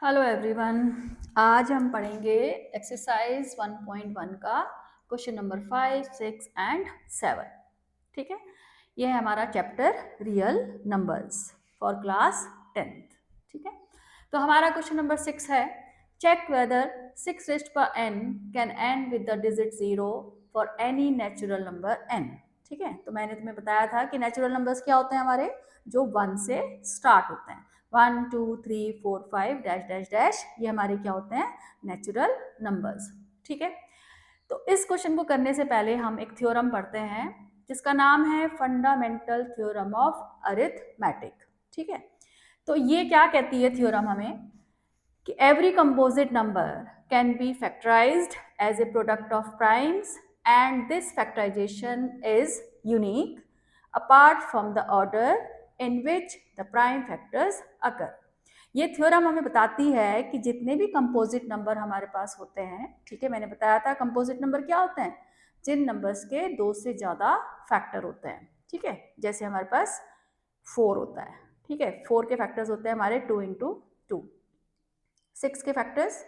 Hello everyone. आज हम पढ़ेंगे एक्सरसाइज 1.1 का क्वेश्चन नंबर 5, 6 एंड 7। ठीक है, यह है हमारा chapter real numbers for class 10th। ठीक है, तो हमारा क्वेश्चन नंबर 6 है, check whether 6 raised power n can end with the digit 0 for any natural number n। ठीक है, तो मैंने तुम्हें बताया था कि नेचुरल नंबर्स क्या होते हैं हमारे, जो 1 से स्टार्ट होते हैं। 1 2 3 4 5 डैश डैश डैश, ये हमारे क्या होते हैं, नेचुरल नंबर्स। ठीक है, तो इस क्वेश्चन को करने से पहले हम एक थ्योरम पढ़ते हैं जिसका नाम है फंडामेंटल थ्योरम ऑफ अरिथमेटिक। ठीक है, तो ये क्या कहती है थ्योरम हमें कि every composite number can be factorized as a product of primes and this factorization is unique apart from the order in which the prime factors occur। ये थ्योरम हमें बताती है कि जितने भी कंपोजिट नंबर हमारे पास होते हैं, ठीक है, मैंने बताया था कंपोजिट नंबर क्या होते हैं, जिन नंबर्स के 2 से ज़्यादा फैक्टर होते हैं। ठीक है, जैसे हमारे पास 4 होता है। ठीक है, 4 के फैक्टर्स होते हैं हमारे 2 इंटू 2, 6 के फैक्टर्स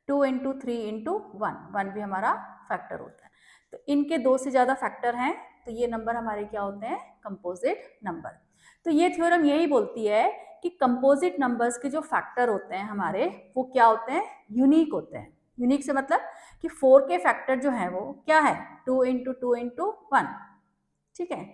2 इंटू 3 इंटू 1 भी हमारा फैक्टर होता है। तो इनके 2 से ज़्यादा फैक्टर हैं, तो ये नंबर हमारे क्या होते हैं, कंपोजिट नंबर। तो ये थ्योरम यही बोलती है कि कंपोजिट नंबर्स के जो फैक्टर होते हैं हमारे, वो क्या होते हैं, यूनिक होते हैं। यूनिक से मतलब कि 4 के फैक्टर जो है वो क्या है, 2 इंटू 2 इंटू 1। ठीक है,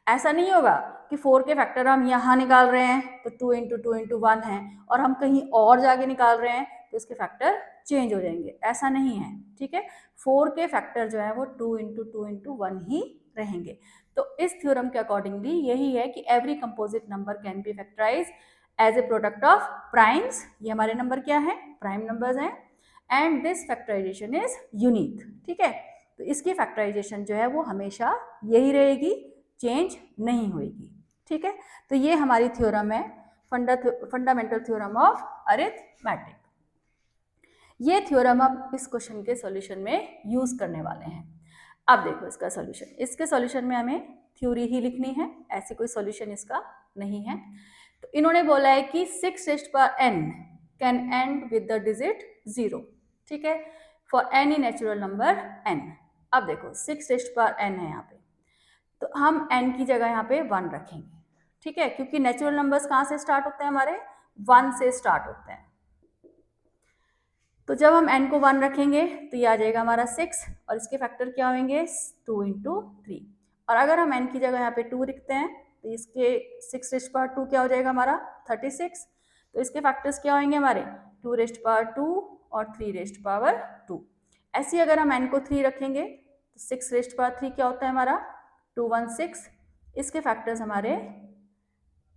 ऐसा नहीं होगा कि 4 के फैक्टर हम यहाँ निकाल रहे हैं तो 2 इंटू 2 इंटू 1 है, और हम कहीं और जाके निकाल रहे हैं तो इसके फैक्टर चेंज हो जाएंगे, ऐसा नहीं है। ठीक है, 4 के फैक्टर जो है वो 2 इंटू 2 इंटू 1 ही रहेंगे। तो इस थ्योरम के अकॉर्डिंगली यही है कि every composite number can be factorize as a product of primes, ये हमारे नंबर क्या है, प्राइम नंबर्स हैं, and this factorization is unique. ठीक है, तो इसकी फैक्टराइजेशन जो है वो हमेशा यही रहेगी, चेंज नहीं होगी। ठीक है, तो ये हमारी थ्योरम है फंडामेंटल थ्योरम ऑफ अरिथमेटिक। ये थ्योरम अब इस क्वेश्चन के सॉल्यूशन में यूज करने वाले हैं। अब देखो इसका सॉल्यूशन, इसके सॉल्यूशन में हमें थ्योरी ही लिखनी है, ऐसे कोई सॉल्यूशन इसका नहीं है। तो इन्होंने बोला है कि 6 raised power n can end with the digit 0। ठीक है, for any natural number n। अब देखो 6 रेज़्ड पावर n है यहाँ पे, तो हम n की जगह यहाँ पे 1 रखेंगे। ठीक है, क्योंकि नेचुरल नंबर्स कहाँ से स्टार्ट होते हैं हमारे, 1 से स्टार्ट होते हैं। तो जब हम n को 1 रखेंगे तो ये आ जाएगा हमारा 6, और इसके फैक्टर क्या होंगे, 2 इंटू 3। और अगर हम n की जगह यहाँ पे 2 लिखते हैं तो इसके 6 रेज़्ड पावर 2 क्या हो जाएगा हमारा 36। तो इसके फैक्टर्स क्या होंगे हमारे, 2 रेज़्ड पावर 2 और 3 रेज़्ड पावर 2। ऐसे ही अगर हम n को 3 रखेंगे तो 6 रेज़्ड पावर 3 क्या होता है हमारा 216। इसके फैक्टर्स हमारे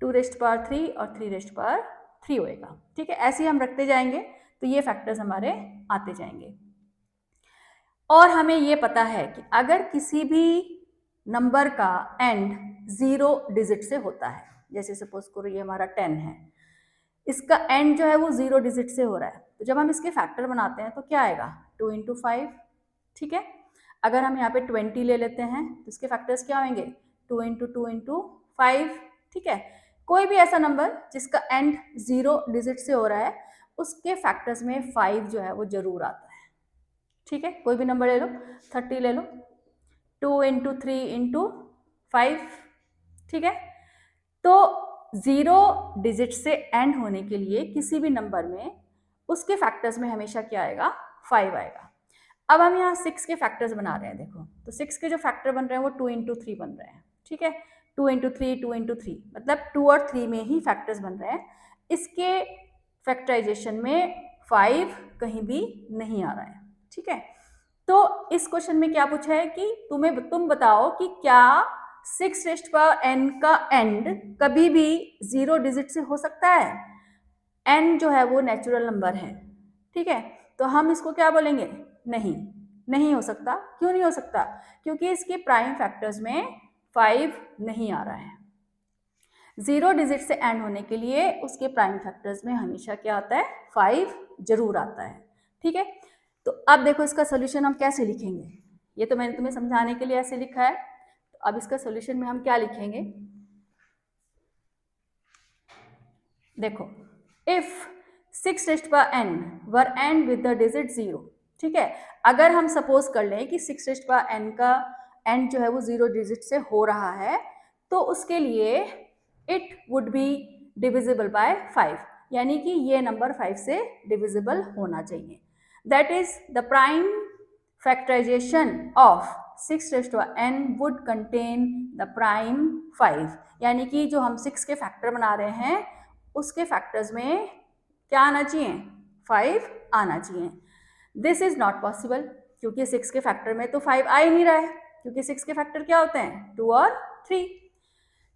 2 रेज़्ड पावर 3 और 3 रेज़्ड पावर 3 होएगा। ठीक है, ऐसे ही हम रखते जाएंगे तो ये फैक्टर्स हमारे आते जाएंगे। और हमें ये पता है कि अगर किसी भी नंबर का एंड 0 डिजिट से होता है, जैसे सपोज करो ये हमारा 10 है, इसका एंड जो है वो 0 डिजिट से हो रहा है, तो जब हम इसके फैक्टर बनाते हैं तो क्या आएगा, 2 इंटू 5। ठीक है, अगर हम यहाँ पे 20 ले लेते हैं तो इसके फैक्टर्स क्या होंगे, 2 इंटू 2 इंटू 5। ठीक है, कोई भी ऐसा नंबर जिसका एंड 0 डिजिट से हो रहा है उसके फैक्टर्स में 5 जो है वो जरूर आता है। ठीक है, कोई भी नंबर ले लो, 30 ले लो, 2 इंटू 3 इंटू 5। ठीक है, तो 0 डिजिट से एंड होने के लिए किसी भी नंबर में उसके फैक्टर्स में हमेशा क्या आएगा, 5 आएगा। अब हम यहाँ 6 के फैक्टर्स बना रहे हैं, देखो तो 6 के जो फैक्टर बन रहे हैं वो 2 इंटू 3 बन रहे हैं। ठीक है, 2 इंटू 3 2 इंटू 3 मतलब 2 और 3 में ही फैक्टर्स बन रहे हैं। इसके फैक्टराइजेशन में 5 कहीं भी नहीं आ रहा है। ठीक है, तो इस क्वेश्चन में क्या पूछा है कि तुम बताओ कि क्या 6 रेज़्ड पावर n का एंड कभी भी 0 डिजिट से हो सकता है। n जो है वो नेचुरल नंबर है। ठीक है, तो हम इसको क्या बोलेंगे, नहीं, नहीं हो सकता। क्यों नहीं हो सकता, क्योंकि इसके प्राइम फैक्टर्स में 5 नहीं आ रहा है। 0 डिजिट से एंड होने के लिए उसके प्राइम फैक्टर्स में हमेशा क्या आता है, 5 जरूर आता है। ठीक है, तो अब देखो इसका सोल्यूशन हम कैसे लिखेंगे, ये तो मैंने तुम्हें समझाने के लिए ऐसे लिखा है। तो अब इसका सोल्यूशन में हम क्या लिखेंगे, देखो, if 6 rest power n were and with the digit 0, ठीक है। अगर हम सपोज कर लें कि 6 रेस्ट पावर n का एंड जो है वो 0 डिजिट से हो रहा है, तो उसके लिए it would be divisible by 5, यानी कि ये नंबर 5 से डिविजिबल होना चाहिए। That is the prime factorization of 6 rest power n would contain the prime 5, यानी कि जो हम 6 के फैक्टर बना रहे हैं उसके फैक्टर्स में क्या आना चाहिए, 5 आना चाहिए। दिस इज नॉट पॉसिबल, क्योंकि 6 के फैक्टर में तो 5 आ ही नहीं रहा है, क्योंकि 6 के फैक्टर क्या होते हैं, 2 और 3।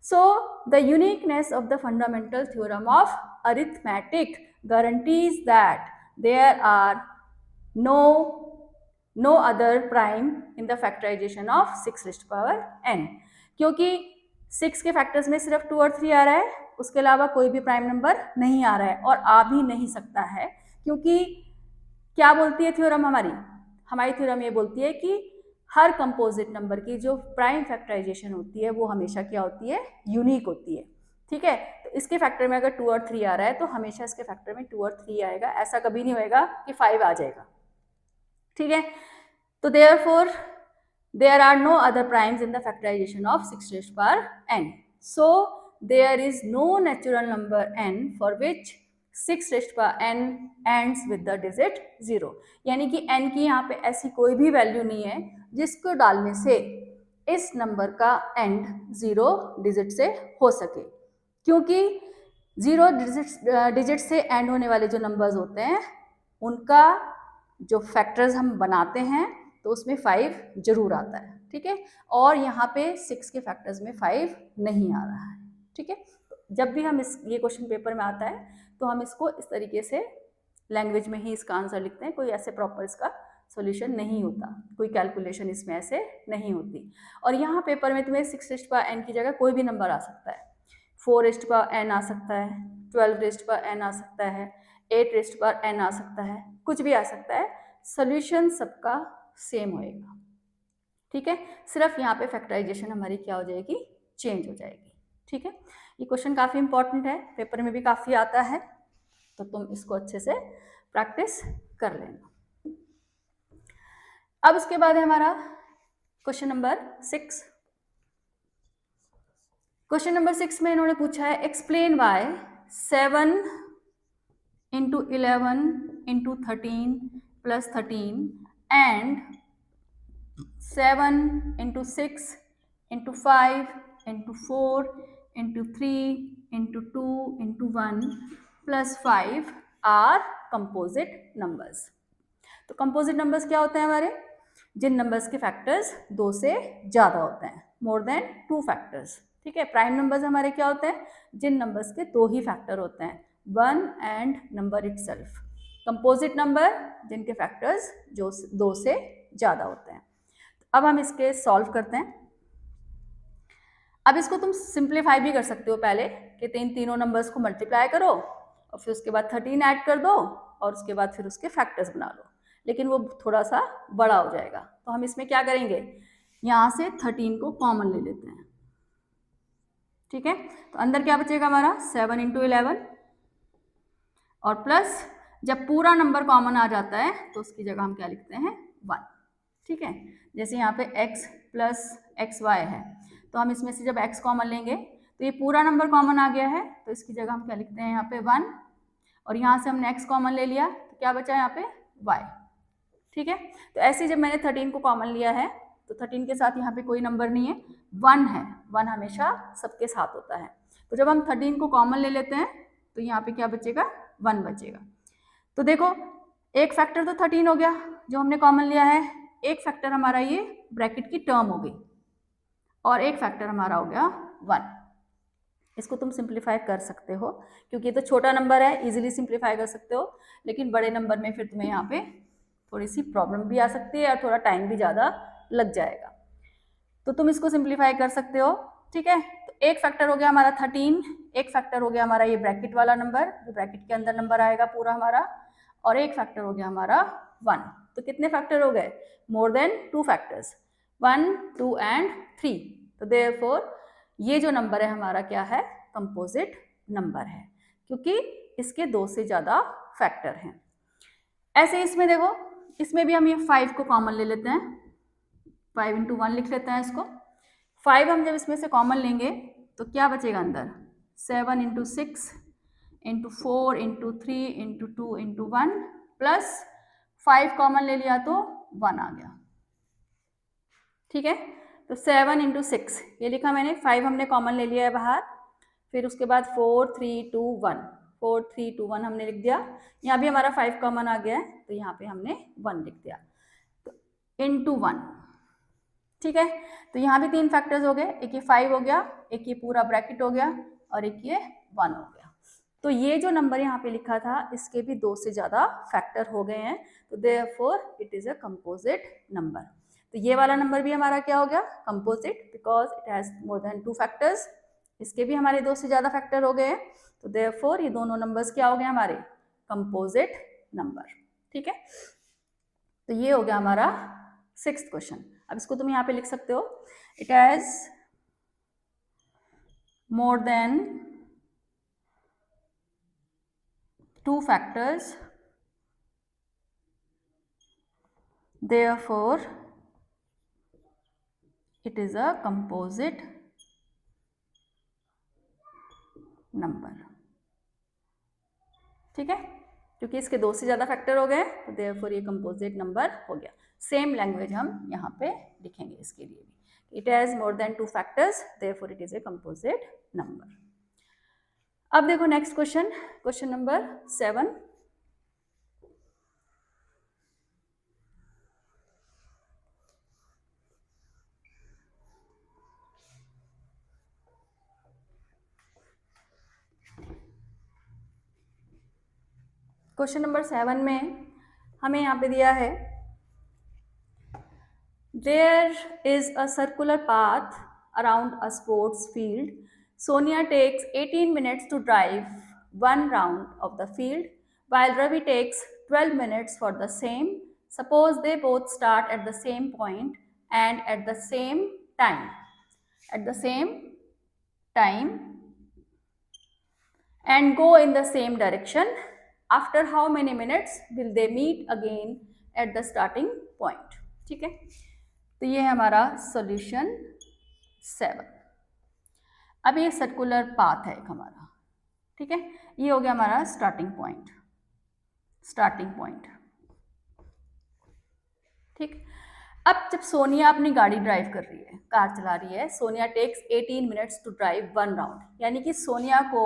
So the uniqueness of the fundamental theorem of arithmetic guarantees that there are no other prime in the factorization of 6 raised to power n, क्योंकि 6 के फैक्टर्स में सिर्फ 2 और 3 आ रहा है, उसके अलावा कोई भी प्राइम नंबर नहीं आ रहा है और आ भी नहीं सकता है। क्योंकि क्या बोलती है थ्योरम हमारी थ्योरम ये बोलती है कि हर कंपोजिट नंबर की जो प्राइम फैक्टराइजेशन होती है वो हमेशा क्या होती है, यूनिक होती है, ठीक है। तो इसके फैक्टर में अगर 2 और 3 आ रहा है तो हमेशा इसके फैक्टर में 2 और 3 आएगा, ऐसा कभी नहीं होएगा कि 5 आ जाएगा, ठीक है। तो therefore there are no other primes in the factorization of 6 raised to power n, so there is no natural number n for which 6 raised to power n ends with the digit 0, यानी कि n की यहाँ पे ऐसी कोई भी value नहीं है जिसको डालने से इस नंबर का एंड 0 डिजिट से हो सके, क्योंकि 0 डिजिट से एंड होने वाले जो नंबर्स होते हैं उनका जो फैक्टर्स हम बनाते हैं तो उसमें 5 जरूर आता है, ठीक है। और यहाँ पे 6 के फैक्टर्स में 5 नहीं आ रहा है, ठीक है। जब भी हम ये क्वेश्चन पेपर में आता है तो हम इसको इस तरीके से लैंग्वेज में ही इसका आंसर लिखते हैं, कोई ऐसे प्रॉपर इसका सॉल्यूशन नहीं होता, कोई कैलकुलेशन इसमें ऐसे नहीं होती। और यहाँ पेपर में तुम्हें 6 रेज़्ड टू पावर n की जगह कोई भी नंबर आ सकता है, 4 रेज़्ड टू पावर n आ सकता है, 12 रेज़्ड टू पावर n आ सकता है, 8 रेज़्ड टू पावर n आ सकता है, कुछ भी आ सकता है, सोल्यूशन सबका सेम होएगा, ठीक है। सिर्फ यहाँ पे फैक्टराइजेशन हमारी क्या हो जाएगी, चेंज हो जाएगी, ठीक है। ये क्वेश्चन काफ़ी इंपॉर्टेंट है, पेपर में भी काफ़ी आता है, तो तुम इसको अच्छे से प्रैक्टिस कर लेना। अब उसके बाद है हमारा क्वेश्चन नंबर 6। क्वेश्चन नंबर 6 में इन्होंने पूछा है explain why 7 into 11 into 13 plus 13 and 7 into 6 into 5 into 4 into 3 into 2 into 1 plus 5 are composite numbers। तो कंपोजिट नंबर्स क्या होते हैं हमारे, जिन नंबर्स के फैक्टर्स 2 से ज़्यादा होते हैं, मोर देन 2 फैक्टर्स, ठीक है। प्राइम नंबर्स हमारे क्या होते हैं, जिन नंबर्स के 2 ही फैक्टर होते हैं, 1 and number itself. Composite number जिनके फैक्टर्स जो 2 से ज़्यादा होते हैं। अब हम इसके सॉल्व करते हैं। अब इसको तुम सिंप्लीफाई भी कर सकते हो पहले कि तीनों नंबर्स को मल्टीप्लाई करो और फिर उसके बाद 13 ऐड कर दो और उसके बाद फिर उसके फैक्टर्स बना लो, लेकिन वो थोड़ा सा बड़ा हो जाएगा। तो हम इसमें क्या करेंगे, यहाँ से 13 को कॉमन ले लेते हैं, ठीक है। तो अंदर क्या बचेगा हमारा 7 into 11 और प्लस जब पूरा नंबर कॉमन आ जाता है तो उसकी जगह हम क्या लिखते हैं 1, ठीक है। जैसे यहाँ पे x प्लस एक्स वाई है तो हम इसमें से जब x कॉमन लेंगे तो ये पूरा नंबर कॉमन आ गया है, तो इसकी जगह हम क्या लिखते हैं यहाँ पे 1 और यहाँ से हमने x कॉमन ले लिया तो क्या बचा यहाँ पे y, ठीक है। तो ऐसे जब मैंने 13 को कॉमन लिया है तो 13 के साथ यहाँ पे कोई नंबर नहीं है, 1 है, 1 हमेशा सबके साथ होता है। तो जब हम 13 को कॉमन ले लेते हैं तो यहाँ पे क्या बचेगा 1 बचेगा। तो देखो एक फैक्टर तो 13 हो गया जो हमने कॉमन लिया है, एक फैक्टर हमारा ये ब्रैकेट की टर्म हो गई और एक फैक्टर हमारा हो गया 1। इसको तुम सिंप्लीफाई कर सकते हो क्योंकि ये तो छोटा नंबर है, इजीली सिंप्लीफाई कर सकते हो, लेकिन बड़े नंबर में फिर तुम्हें यहाँ पे थोड़ी सी प्रॉब्लम भी आ सकती है और थोड़ा टाइम भी ज़्यादा लग जाएगा। तो तुम इसको सिंप्लीफाई कर सकते हो, ठीक है। तो एक फैक्टर हो गया हमारा 13, एक फैक्टर हो गया हमारा ये ब्रैकेट वाला नंबर जो ब्रैकेट के अंदर नंबर आएगा पूरा हमारा, और एक फैक्टर हो गया हमारा 1। तो कितने फैक्टर हो गए, मोर देन 2 फैक्टर्स, 1, 2 एंड 3। तो देयरफॉर ये जो नंबर है हमारा क्या है, कंपोजिट नंबर है, क्योंकि इसके 2 से ज़्यादा फैक्टर हैं। ऐसे इसमें देखो, इसमें भी हम ये 5 को कॉमन ले लेते हैं, 5 इंटू 1 लिख लेते हैं इसको। 5 हम जब इसमें से कॉमन लेंगे तो क्या बचेगा अंदर, 7 into 6 into 4 into 3 into 2 into 1 plus 5 common ले लिया तो 1 आ गया। ठीक है, तो 7 इंटू 6 ये लिखा मैंने, 5 हमने कॉमन ले लिया है बाहर, फिर उसके बाद 4 3 2 1, 4 3 2 1 हमने लिख दिया। यहाँ भी हमारा 5 कॉमन आ गया है तो यहाँ पे हमने 1 लिख दिया, तो इंटू 1। ठीक है, तो यहाँ भी 3 फैक्टर्स हो गए, एक ये 5 हो गया, एक ये पूरा ब्रैकेट हो गया और एक ये 1 हो गया। तो ये जो नंबर यहाँ पे लिखा था इसके भी 2 से ज़्यादा फैक्टर हो गए हैं, तो therefore it is a composite number. तो ये वाला नंबर भी हमारा क्या हो गया, composite, because it has more than 2 factors. इसके भी हमारे 2 से ज़्यादा फैक्टर हो गए हैं, तो देयरफॉर ये दोनों नंबर्स क्या हो गए हमारे, कंपोजिट नंबर। ठीक है, तो ये हो गया हमारा 6th क्वेश्चन। अब इसको तुम यहाँ पे लिख सकते हो, it has more than 2 factors, therefore it is a composite number। ठीक है, क्योंकि इसके 2 से ज़्यादा फैक्टर हो गए तो therefore ये कंपोजिट नंबर हो गया। सेम लैंग्वेज हम यहाँ पे लिखेंगे इसके लिए भी, it has more than 2 factors therefore it is a composite number। अब देखो next question, question number 7। Question number 7 में हमें यहाँ पे दिया है, there is a circular path around a sports field, Sonia takes 18 minutes to drive 1 round of the field while Ravi takes 12 minutes for the same. Suppose they both start at the same point and at the same time and go in the same direction. After how many minutes will they meet again at the starting point? ठीक है, तो ये है हमारा solution 7। अब ये circular path है एक हमारा, ठीक है, ये हो गया हमारा स्टार्टिंग पॉइंट। ठीक, अब जब सोनिया अपनी गाड़ी ड्राइव कर रही है, कार चला रही है, Sonia takes 18 minutes to drive 1 round, यानी कि सोनिया को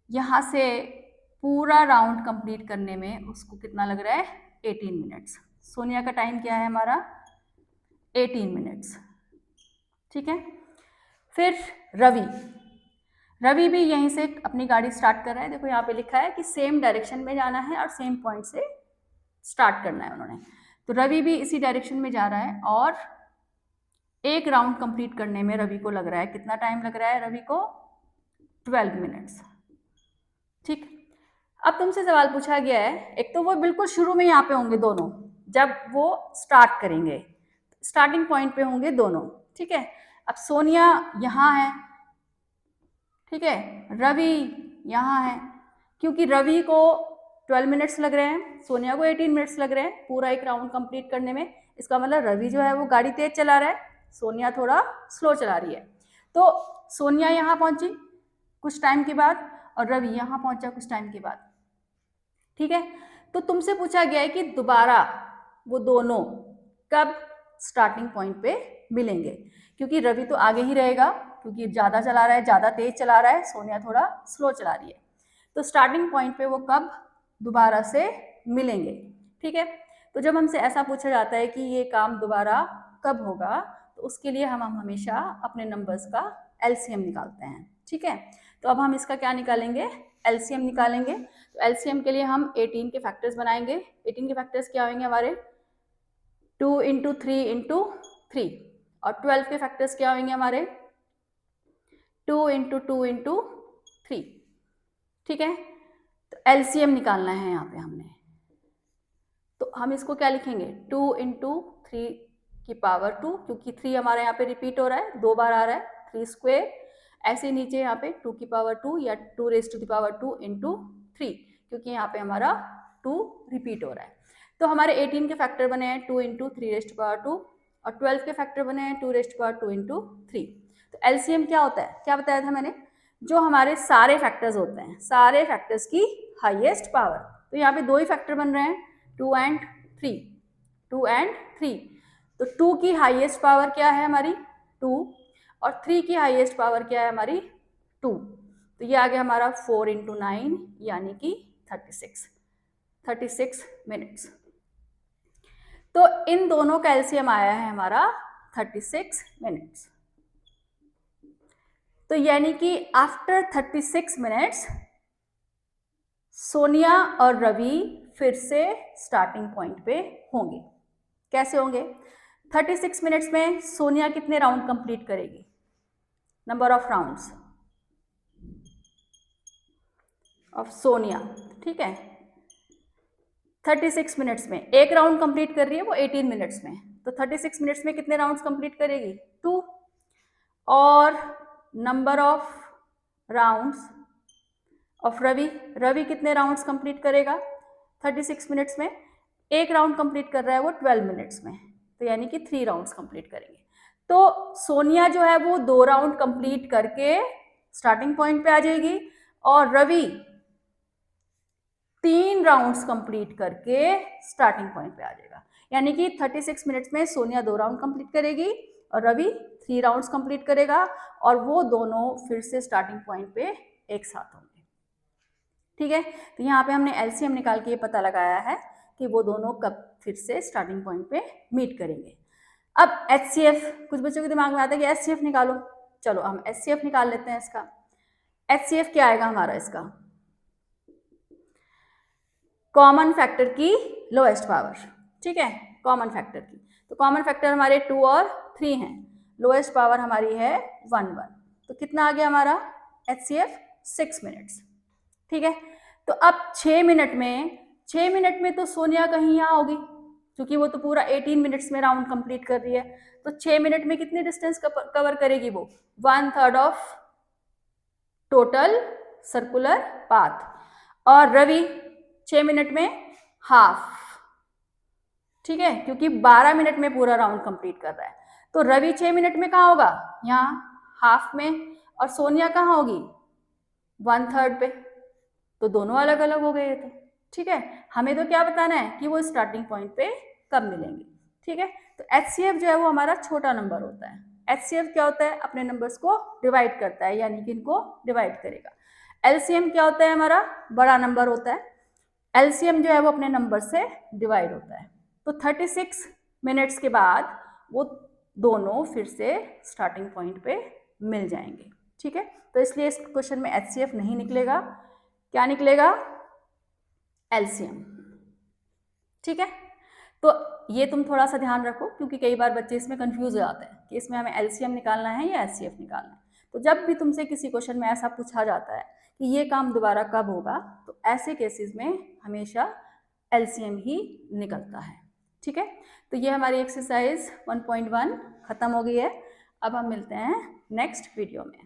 यहाँ से पूरा राउंड कंप्लीट करने में उसको कितना लग रहा है, 18 मिनट्स। सोनिया का टाइम क्या है हमारा, 18 मिनट्स। ठीक है, फिर रवि भी यहीं से अपनी गाड़ी स्टार्ट कर रहा है। देखो यहाँ पे लिखा है कि सेम डायरेक्शन में जाना है और सेम पॉइंट से स्टार्ट करना है उन्होंने, तो रवि भी इसी डायरेक्शन में जा रहा है और एक राउंड कंप्लीट करने में रवि को लग रहा है, कितना टाइम लग रहा है रवि को, 12 मिनट्स। ठीक, अब तुमसे सवाल पूछा गया है, एक तो वो बिल्कुल शुरू में यहाँ पे होंगे दोनों, जब वो स्टार्ट करेंगे स्टार्टिंग पॉइंट पे होंगे दोनों। ठीक है, अब सोनिया यहाँ है, ठीक है, रवि यहाँ है, क्योंकि रवि को 12 मिनट्स लग रहे हैं, सोनिया को 18 मिनट्स लग रहे हैं पूरा एक राउंड कंप्लीट करने में। इसका मतलब रवि जो है वो गाड़ी तेज चला रहा है, सोनिया थोड़ा स्लो चला रही है। तो सोनिया यहाँ पहुंची कुछ टाइम के बाद और रवि यहाँ पहुंचा कुछ टाइम के बाद। ठीक है, तो तुमसे पूछा गया है कि दोबारा वो दोनों कब स्टार्टिंग पॉइंट पे मिलेंगे, क्योंकि रवि तो आगे ही रहेगा क्योंकि ज़्यादा चला रहा है, ज़्यादा तेज चला रहा है, सोनिया थोड़ा स्लो चला रही है। तो स्टार्टिंग पॉइंट पे वो कब दोबारा से मिलेंगे। ठीक है, तो जब हमसे ऐसा पूछा जाता है कि ये काम दोबारा कब होगा, तो उसके लिए हम हमेशा अपने नंबर्स का एलसीएम निकालते हैं। ठीक है, तो अब हम इसका क्या निकालेंगे, एलसीएम निकालेंगे। तो एलसीएम के लिए हम 18 के फैक्टर्स बनाएंगे। 18 के फैक्टर्स क्या होंगे हमारे, 2 इंटू 3 इंटू 3, और 12 के फैक्टर्स क्या होंगे हमारे, 2 इंटू 2 इंटू 3। ठीक है, तो एलसीएम निकालना है यहाँ पे हमने, तो हम इसको क्या लिखेंगे, 2 इंटू 3 की पावर 2, क्योंकि 3 हमारे यहाँ पे रिपीट हो रहा है, 2 बार आ रहा है, 3 स्क्वेयर, ऐसे नीचे यहाँ पे 2 की पावर 2 या 2 raise to the power 2 into 3, क्योंकि यहाँ पे हमारा 2 रिपीट हो रहा है। तो हमारे 18 के फैक्टर बने हैं 2 × 3⁻², और 12 के फैक्टर बने हैं 2⁻² × 3। तो एलसीएम क्या होता है, क्या बताया था मैंने, जो हमारे सारे फैक्टर्स होते हैं, सारे फैक्टर्स की हाईएस्ट पावर। तो यहाँ पे 2 ही फैक्टर बन रहे हैं, 2 और 3, 2 और 3। तो 2 की हाईएस्ट पावर क्या है हमारी 2, और 3 की हाईएस्ट पावर क्या है हमारी 2। तो ये आ गया हमारा 4 × 9 यानी कि 36 मिनट्स। तो इन दोनों का एलसीएम आया है हमारा 36 मिनट्स। तो यानी कि आफ्टर 36 मिनट्स सोनिया और रवि फिर से स्टार्टिंग पॉइंट पे होंगे। कैसे होंगे? 36 मिनट्स में सोनिया कितने राउंड कंप्लीट करेगी, number of rounds of Sonia, ठीक है। 36 मिनट्स में एक राउंड कंप्लीट कर रही है वो 18 मिनट्स में, तो 36 मिनट्स में कितने राउंड्स कंप्लीट करेगी 2। और number of rounds of Ravi कितने राउंड्स कंप्लीट करेगा 36 मिनट्स में, एक राउंड कंप्लीट कर रहा है वो 12 मिनट्स में, तो यानी कि 3 राउंड्स कंप्लीट करेंगे। तो सोनिया जो है वो 2 राउंड कंप्लीट करके स्टार्टिंग पॉइंट पे आ जाएगी, और रवि 3 राउंड्स कंप्लीट करके स्टार्टिंग पॉइंट पे आ जाएगा। यानी कि 36 मिनट्स में सोनिया 2 राउंड कंप्लीट करेगी और रवि 3 राउंड्स कंप्लीट करेगा, और वो दोनों फिर से स्टार्टिंग पॉइंट पे एक साथ होंगे, ठीक है। तो यहाँ पे हमने एलसीएम निकाल के ये पता लगाया है कि वो दोनों कब फिर से स्टार्टिंग पॉइंट पे मीट करेंगे। अब एचसीएफ, कुछ बच्चों के दिमाग में आता है कि एचसीएफ निकालो, चलो हम एचसीएफ निकाल लेते हैं इसका। एचसीएफ क्या आएगा हमारा इसका, कॉमन फैक्टर की लोएस्ट पावर, ठीक है, कॉमन फैक्टर की। तो कॉमन फैक्टर हमारे 2 और 3 हैं, लोएस्ट पावर हमारी है 1, 1। तो कितना आ गया हमारा एचसीएफ 6 मिनट्स, ठीक है। तो अब 6 मिनट में तो सोनिया कहीं यहाँ होगी, क्योंकि वो तो पूरा 18 मिनट्स में राउंड कंप्लीट कर रही है। तो 6 मिनट में कितनी डिस्टेंस कवर करेगी वो 1/3 ऑफ टोटल सर्कुलर पाथ, और रवि 6 मिनट में हाफ, ठीक है, क्योंकि 12 मिनट में पूरा राउंड कंप्लीट कर रहा है। तो रवि 6 मिनट में कहाँ होगा, यहाँ हाफ में, और सोनिया कहाँ होगी 1/3 पे। तो दोनों अलग अलग हो गए थे, ठीक है। हमें तो क्या बताना है कि वो स्टार्टिंग पॉइंट पे कब मिलेंगे, ठीक है। तो एचसीएफ जो है वो हमारा छोटा नंबर होता है। एचसीएफ क्या होता है, अपने नंबर्स को डिवाइड करता है, यानी कि इनको डिवाइड करेगा। एलसीएम क्या होता है हमारा, बड़ा नंबर होता है। एलसीएम जो है वो अपने नंबर से डिवाइड होता है। तो 36 मिनट्स के बाद वो दोनों फिर से स्टार्टिंग पॉइंट पे मिल जाएंगे, ठीक है। तो इसलिए इस क्वेश्चन में एचसीएफ नहीं निकलेगा, क्या निकलेगा एलसीएम, ठीक है। तो ये तुम थोड़ा सा ध्यान रखो, क्योंकि कई बार बच्चे इसमें कंफ्यूज हो जाते हैं कि इसमें हमें एलसीएम निकालना है या एचसीएफ निकालना है। तो जब भी तुमसे किसी क्वेश्चन में ऐसा पूछा जाता है कि ये काम दोबारा कब होगा, तो ऐसे केसेस में हमेशा एलसीएम ही निकलता है, ठीक है। तो ये हमारी एक्सरसाइज 1.1 खत्म हो गई है। अब हम मिलते हैं नेक्स्ट वीडियो में।